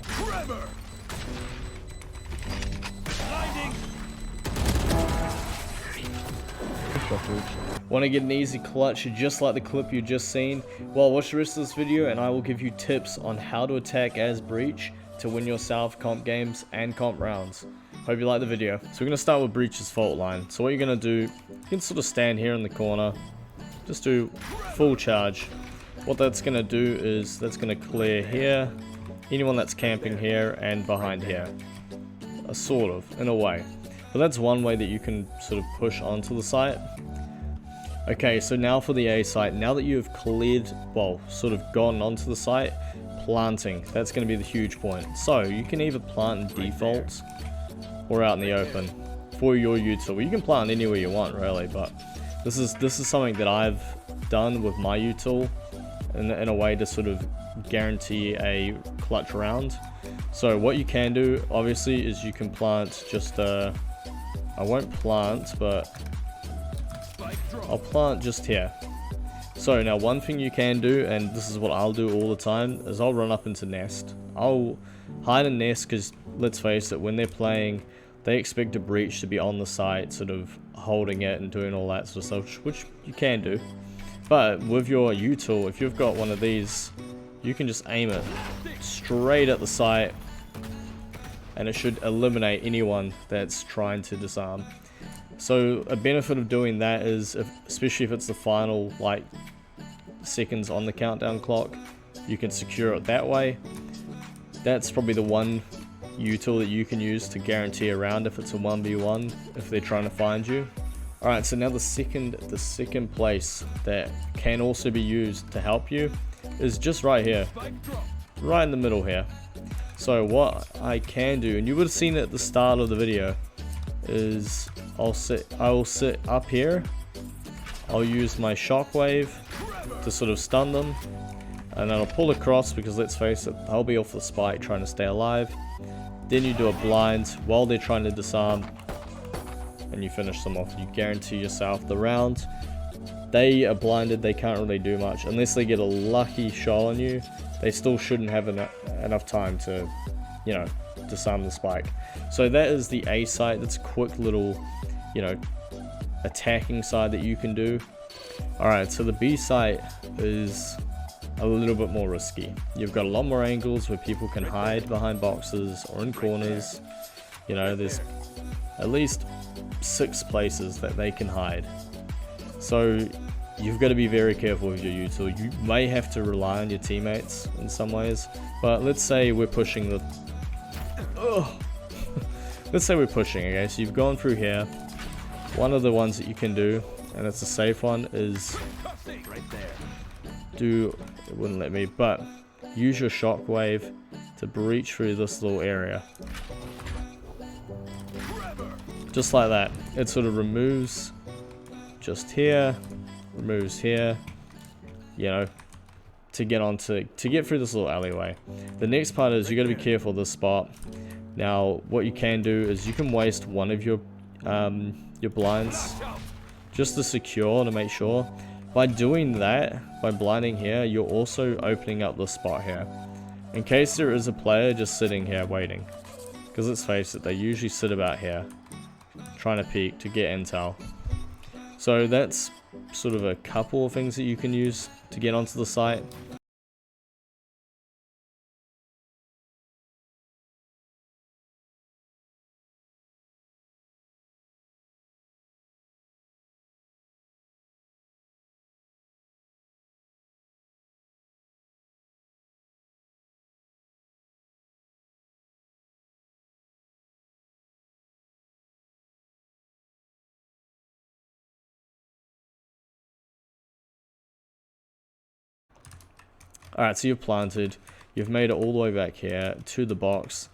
Trevor. Blinding. Want to get an easy clutch just like the clip you just seen? Well, watch the rest of this video and I will give you tips on how to attack as Breach to win yourself comp games and comp rounds. Hope you like the video. So we're going to start with Breach's fault line. So what you're going to do, you can sort of stand here in the corner, just do full charge. What that's going to do is that's going to clear here, anyone that's camping here and behind here. Sort of, in a way. But that's one way that you can sort of push onto the site. Okay, so now for the A site, now that you have cleared, well, sort of gone onto the site, planting, that's going to be the huge point. So you can either plant in default or out in the open for your util. You can plant anywhere you want really, but this is something that I've done with my util in a way to sort of guarantee a clutch round. So what you can do obviously is you can plant just I won't plant, but I'll plant just here. So now one thing you can do, and this is what I'll do all the time, is I'll run up into nest. I'll hide in nest because let's face it, when they're playing, they expect a breach to be on the site, sort of holding it and doing all that sort of stuff, which you can do. But with your util, if you've got one of these, you can just aim it straight at the site and it should eliminate anyone that's trying to disarm. So a benefit of doing that is, especially if it's the final like seconds on the countdown clock, you can secure it that way. That's probably the one util that you can use to guarantee a round if it's a 1v1 if they're trying to find you. Alright, so now the second place that can also be used to help you is just right here, right in the middle here. So what I can do, and you would have seen it at the start of the video, is I will sit up here, I'll use my shockwave to sort of stun them, and then I'll pull across because let's face it, I'll be off the spike trying to stay alive. Then you do a blind while they're trying to disarm and you finish them off. You guarantee yourself the round. They are blinded, they can't really do much unless they get a lucky shot on you. They still shouldn't have enough time to, you know, disarm the spike. So that is the A site. That's a quick little, you know, attacking side that you can do. Alright, so the B site is a little bit more risky. You've got a lot more angles where people can hide behind boxes or in corners. You know, there's at least 6 places that they can hide. So you've got to be very careful with your util. You may have to rely on your teammates in some ways, but let's say we're pushing the let's say we're pushing, okay? So you've gone through here. One of the ones that you can do, and it's a safe one, is do, it wouldn't let me, but use your shockwave to breach through this little area. Just like that. It sort of removes just here, removes here, you know, to get through this little alleyway. The next part is you got to be careful of this spot. Now what you can do is you can waste one of your blinds just to secure, to make sure. By doing that, by blinding here, you're also opening up the spot here in case there is a player just sitting here waiting, because let's face it, they usually sit about here trying to peek to get intel. So that's sort of a couple of things that you can use to get onto the site. Alright, so you've planted, you've made it all the way back here to the box.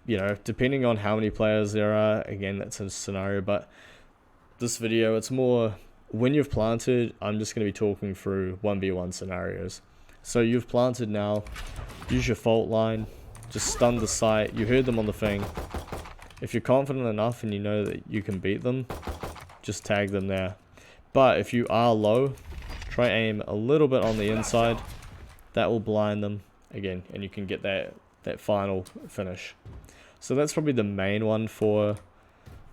You know, depending on how many players there are, again, that's a scenario, but this video, it's more, when you've planted, I'm just going to be talking through 1v1 scenarios. So you've planted now, use your fault line, just stun the site, you heard them on the thing. If you're confident enough and you know that you can beat them, just tag them there. But if you are low, Try aim a little bit on the inside. That will blind them again, and you can get that final finish. So that's probably the main one for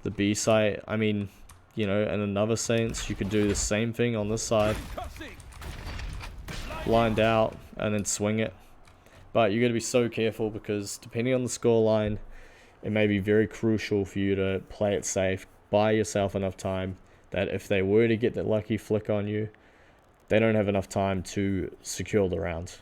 the B site. I mean, you know, in another sense, you could do the same thing on this side. Blind out and then swing it. But you got to be so careful because depending on the scoreline, it may be very crucial for you to play it safe. Buy yourself enough time that if they were to get that lucky flick on you, they don't have enough time to secure the round.